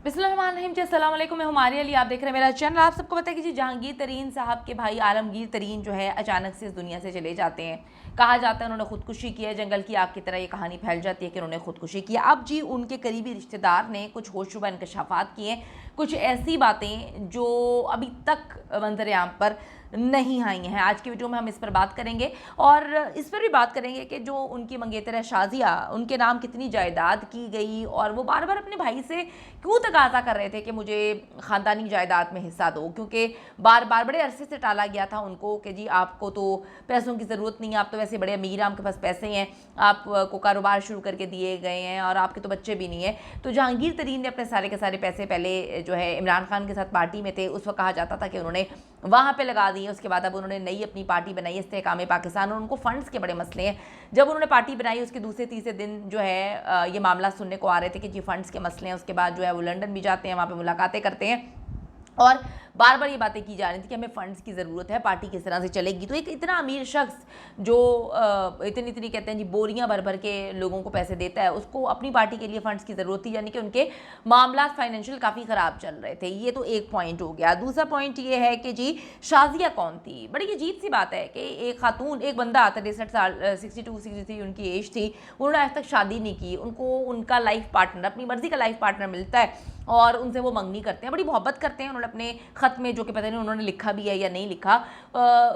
बिस्मिल्लाहिर्रहमानिर्रहीम जी, अस्सलाम वालेकुम। मैं हमारे अली, आप देख रहे हैं मेरा चैनल। आप सबको पता है कि जी जहांगीर तरीन साहब के भाई आलमगीर तरीन जो है अचानक से इस दुनिया से चले जाते हैं। कहा जाता है उन्होंने खुदकुशी की है। जंगल की आग की तरह ये कहानी फैल जाती है कि उन्होंने खुदकुशी की। अब जी उनके करीबी रिश्तेदार ने कुछ होशरुबा इंकशाफात किए, कुछ ऐसी बातें जो अभी तक मंजर आम पर नहीं आई हैं। आज की वीडियो में हम इस पर बात करेंगे और इस पर भी बात करेंगे कि जो उनकी मंगेतर है शाजिया, उनके नाम कितनी जायदाद की गई और वो बार बार अपने भाई से क्यों तकाजा कर रहे थे कि मुझे ख़ानदानी जायदाद में हिस्सा दो, क्योंकि बार बार बड़े अरसे से टाला गया था उनको कि जी आपको तो पैसों की ज़रूरत नहीं है, आप तो वैसे बड़े अमीर हैं, आपके पास पैसे हैं, आपको कारोबार शुरू करके दिए गए हैं और आपके तो बच्चे भी नहीं है। तो जहांगीर तरीन ने अपने सारे के सारे पैसे पहले जो है इमरान खान के साथ पार्टी में थे, उस वक्त कहा जाता था कि उन्होंने वहाँ पे लगा दिए। उसके बाद अब उन्होंने नई अपनी पार्टी बनाई इस्तेहकाम पाकिस्तान और उनको फ़ंड्स के बड़े मसले हैं। जब उन्होंने पार्टी बनाई उसके दूसरे तीसरे दिन जो है ये मामला सुनने को आ रहे थे कि जी फ़ंड्स के मसले हैं। उसके बाद जो है वो लंदन भी जाते हैं, वहाँ पे मुलाकातें करते हैं और बार बार ये बातें की जा रही थी कि हमें फ़ंड्स की ज़रूरत है, पार्टी किस तरह से चलेगी। तो एक इतना अमीर शख्स जो इतनी इतनी कहते हैं जी बोरियां भर भर के लोगों को पैसे देता है, उसको अपनी पार्टी के लिए फ़ंड्स की ज़रूरत थी, यानी कि उनके मामला फाइनेंशियल काफ़ी ख़राब चल रहे थे। ये तो एक पॉइंट हो गया। दूसरा पॉइंट ये है कि जी शाजिया कौन थी। बड़ी अजीब सी बात है कि एक खातून, एक बंदा 63 साल 62-63 उनकी एज थी, उन्होंने आज तक शादी नहीं की, उनको उनका लाइफ पार्टनर, अपनी मर्ज़ी का लाइफ पार्टनर मिलता है और उनसे वो मंगनी करते हैं, बड़ी मोहब्बत करते हैं। उन्होंने अपने ख़त में, जो कि पता नहीं उन्होंने लिखा भी है या नहीं लिखा,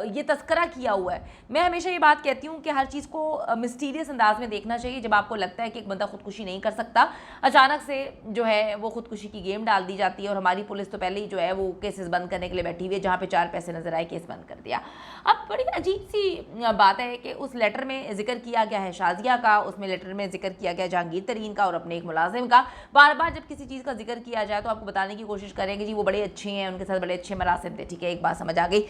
ये तस्करा किया हुआ है। मैं हमेशा ये बात कहती हूँ कि हर चीज़ को मिस्टीरियस अंदाज में देखना चाहिए। जब आपको लगता है कि एक बंदा खुदकुशी नहीं कर सकता, अचानक से जो है वो खुदकुशी की गेम डाल दी जाती है और हमारी पुलिस तो पहले ही जो है वो केसेस बंद करने के लिए बैठी हुई है, जहाँ पे 4 पैसे नजर आए केस बंद कर दिया। अब बड़ी अजीब सी बात है कि उस लेटर में जिक्र किया गया है शाजिया का, उसमें लेटर में जिक्र किया गया जहांगीर तरीन का और अपने एक मुलाजिम का। बार बार जब किसी चीज़ का जिक्र किया जाए तो आपको बताने की कोशिश करेंगे जी वो बड़े अच्छे हैं, उनके साथ बड़े अच्छे मरासिम थे। ठीक है, एक बात समझ आ गई।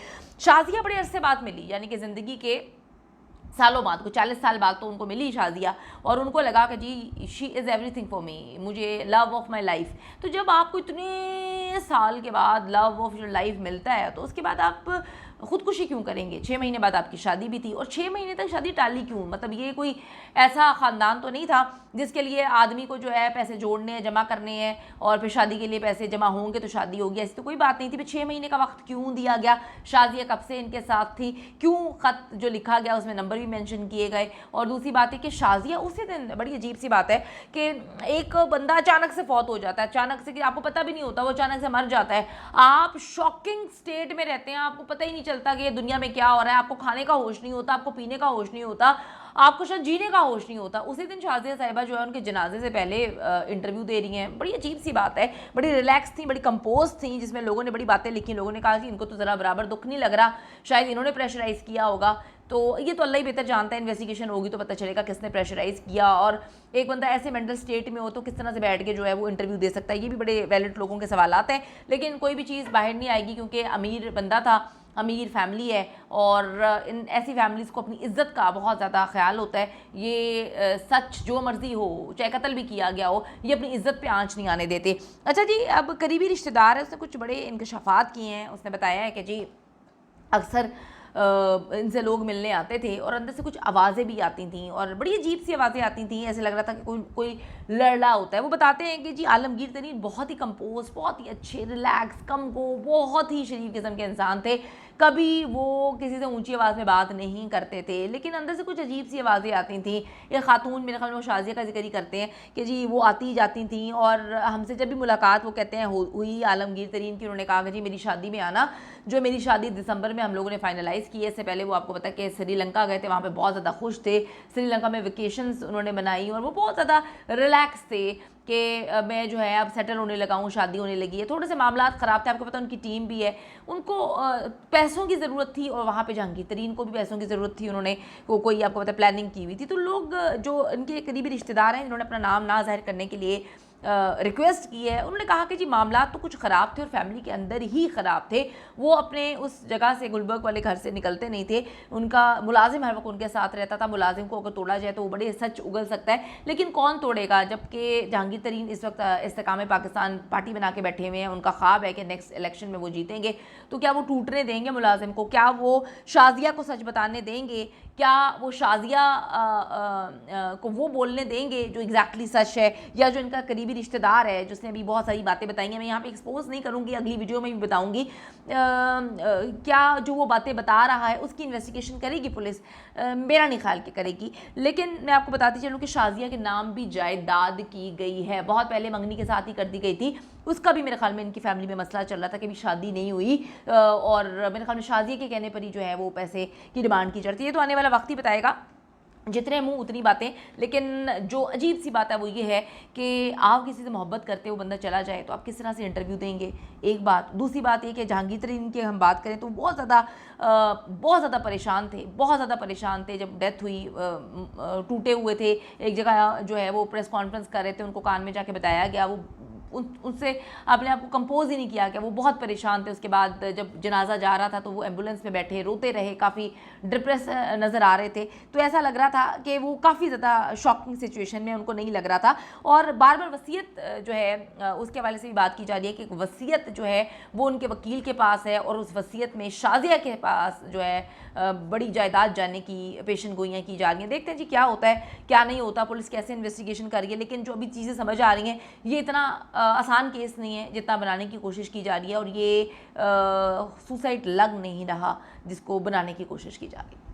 शाजिया बड़े अरसे बाद मिली, यानी कि ज़िंदगी के सालों बाद, कुछ 40 साल बाद तो उनको मिली शाजिया और उनको लगा कि जी she is everything for me, मुझे लव ऑफ माई लाइफ। तो जब आपको इतने साल के बाद लव ऑफ योर लाइफ मिलता है तो उसके बाद आप खुदकुशी क्यों करेंगे। 6 महीने बाद आपकी शादी भी थी और 6 महीने तक शादी टाली क्यों। मतलब ये कोई ऐसा ख़ानदान तो नहीं था जिसके लिए आदमी को जो है पैसे जोड़ने हैं, जमा करने हैं और फिर शादी के लिए पैसे जमा होंगे तो शादी होगी। ऐसी तो कोई बात नहीं थी। फिर 6 महीने का वक्त क्यों दिया गया। शाजिया कब से इनके साथ थी, क्यों ख़त जो लिखा गया उसमें नंबर भी मेंशन किए गए। और दूसरी बात है कि शाजिया उसी दिन, बड़ी अजीब सी बात है कि एक बंदा अचानक से फौत हो जाता है, अचानक से, कि आपको पता भी नहीं होता, वो अचानक से मर जाता है। आप शॉकिंग स्टेट में रहते हैं, आपको पता ही नहीं चलता कि ये दुनिया में क्या हो रहा है, आपको खाने का होश नहीं होता, आपको पीने का होश नहीं होता, आपको शायद जीने का होश नहीं होता। उसी दिन शाजिया साहिबा जो है उनके जनाजे से पहले इंटरव्यू दे रही हैं। बड़ी अजीब सी बात है, बड़ी रिलैक्स थी, बड़ी कंपोज थी, जिसमें लोगों ने बड़ी बातें लिखी। लोगों ने कहा कि इनको तो ज़रा बराबर दुख नहीं लग रहा, शायद इन्होंने प्रेशराइज़ किया होगा। तो ये तो अल्लाह ही बेहतर जानता है, इन्वेस्टिगेशन होगी तो पता चलेगा किसने प्रेशराइज़ किया। और एक बंदा ऐसे मेंटल स्टेट में हो तो किस तरह से बैठ के जो है वो इंटरव्यू दे सकता है। ये भी बड़े वैलिड लोगों के सवालात हैं, लेकिन कोई भी चीज़ बाहर नहीं आएगी क्योंकि अमीर बंदा था, अमीर फैमिली है और इन ऐसी फैमिलीज़ को अपनी इज्जत का बहुत ज़्यादा ख्याल होता है। ये सच जो मर्ज़ी हो, चाहे कत्ल भी किया गया हो, ये अपनी इज्जत पे आंच नहीं आने देते। अच्छा जी, अब करीबी रिश्तेदार है, उसने कुछ बड़े इंकशाफात किए हैं। उसने बताया है कि जी अक्सर इनसे लोग मिलने आते थे और अंदर से कुछ आवाज़ें भी आती थी और बड़ी अजीब सी आवाज़ें आती थी। ऐसे लग रहा था कि कोई कोई लड़ होता है। वो बताते हैं कि जी आलमगीर तरीन बहुत ही कंपोज, बहुत ही अच्छे, रिलैक्स, कम को, बहुत ही शरीफ किस्म के इंसान थे। कभी वो किसी से ऊंची आवाज़ में बात नहीं करते थे, लेकिन अंदर से कुछ अजीब सी आवाज़ें आती थी। एक खातून, मेरे ख्याल में वो शाजिया का जिक्र ही करते हैं कि जी वो आती जाती थी और हमसे जब भी मुलाकात वो कहते हैं हुई आलमगीर तरीन की, उन्होंने कहा कि जी मेरी शादी में आना। जो मेरी शादी दिसंबर में हम लोगों ने फाइनलाइज़ की है। इससे पहले वो आपको पता है कि श्रीलंका गए थे, वहाँ पे बहुत ज़्यादा खुश थे। श्रीलंका में वेकेशंस उन्होंने बनाई और वो बहुत ज़्यादा रिलैक्स थे कि मैं जो है अब सेटल होने लगा हूँ, शादी होने लगी है। थोड़े से मामला ख़राब थे, आपको पता उनकी टीम भी है, उनको पैसों की ज़रूरत थी और वहाँ पे जहांगीर तरीन को भी पैसों की ज़रूरत थी। उन्होंने कोई आपको पता प्लानिंग की हुई थी। तो लोग जो इनके करीबी रिश्तेदार हैं, इन्होंने अपना नाम ना ज़ाहिर करने के लिए रिक्वेस्ट की है। उन्होंने कहा कि जी मामला तो कुछ ख़राब थे और फैमिली के अंदर ही ख़राब थे। वो अपने उस जगह से, गुलबर्ग वाले घर से निकलते नहीं थे। उनका मुलाजिम हर वक्त उनके साथ रहता था। मुलाजिम को अगर तोड़ा जाए तो वो बड़े सच उगल सकता है, लेकिन कौन तोड़ेगा जबकि जहांगीर तरीन इस वक्त इस्तेकाम पाकिस्तान पार्टी बना के बैठे हुए हैं। उनका ख्वाब है कि नेक्स्ट इलेक्शन में वो जीतेंगे। तो क्या वो टूटने देंगे मुलाजिम को? क्या वो शाजिया को सच बताने देंगे क्या वो शाजिया को वो बोलने देंगे जो एग्जैक्टली सच है, या जो इनका करीबी रिश्तेदार है जिसने अभी बहुत सारी बातें बताई हैं, मैं यहाँ पे एक्सपोज नहीं करूँगी, अगली वीडियो में भी बताऊँगी, क्या जो वो बातें बता रहा है उसकी इन्वेस्टिगेशन करेगी पुलिस? मेरा नहीं ख्याल कि करेगी। लेकिन मैं आपको बताती चलूँ कि शाजिया के नाम भी जायदाद की गई है, बहुत पहले मंगनी के साथ ही कर दी गई थी, उसका भी मेरे ख्याल में इनकी फैमिली में मसला चल रहा था कि अभी शादी नहीं हुई, और मेरे ख्याल में शाजिया के कहने पर ही जो है वो पैसे की डिमांड की जाती है। तो आने वाला वक्त ही बताएगा, जितने मुंह उतनी बातें। लेकिन जो अजीब सी बात है वो ये है कि आप किसी से मोहब्बत करते हो, बंदा चला जाए तो आप किस तरह से इंटरव्यू देंगे, एक बात। दूसरी बात ये कि जहांगीर तरीन की हम बात करें तो बहुत ज़्यादा परेशान थे, बहुत ज़्यादा परेशान थे जब डेथ हुई, टूटे हुए थे। एक जगह जो है वो प्रेस कॉन्फ्रेंस कर रहे थे, उनको कान में जाके बताया गया, वो उनसे अपने आप को कंपोज ही नहीं किया गया, वो बहुत परेशान थे। उसके बाद जब जनाजा जा रहा था तो वो एम्बुलेंस में बैठे रोते रहे, काफ़ी डिप्रेस नज़र आ रहे थे। तो ऐसा लग रहा था कि वो काफ़ी ज़्यादा शॉकिंग सिचुएशन में, उनको नहीं लग रहा था। और बार बार वसीयत जो है उसके हवाले से भी बात की जा रही है कि वसीयत जो है वो उनके वकील के पास है, और उस वसीयत में शाजिया के पास जो है बड़ी जायदाद जाने की पेशन गोइयाँ की जा रही हैं। देखते हैं जी क्या होता है क्या नहीं होता, पुलिस कैसे इन्वेस्टिगेशन कर रही है। लेकिन जो अभी चीज़ें समझ आ रही हैं, ये इतना आसान केस नहीं है जितना बनाने की कोशिश की जा रही है, और ये सुसाइड लग नहीं रहा जिसको बनाने की कोशिश की जा रही है।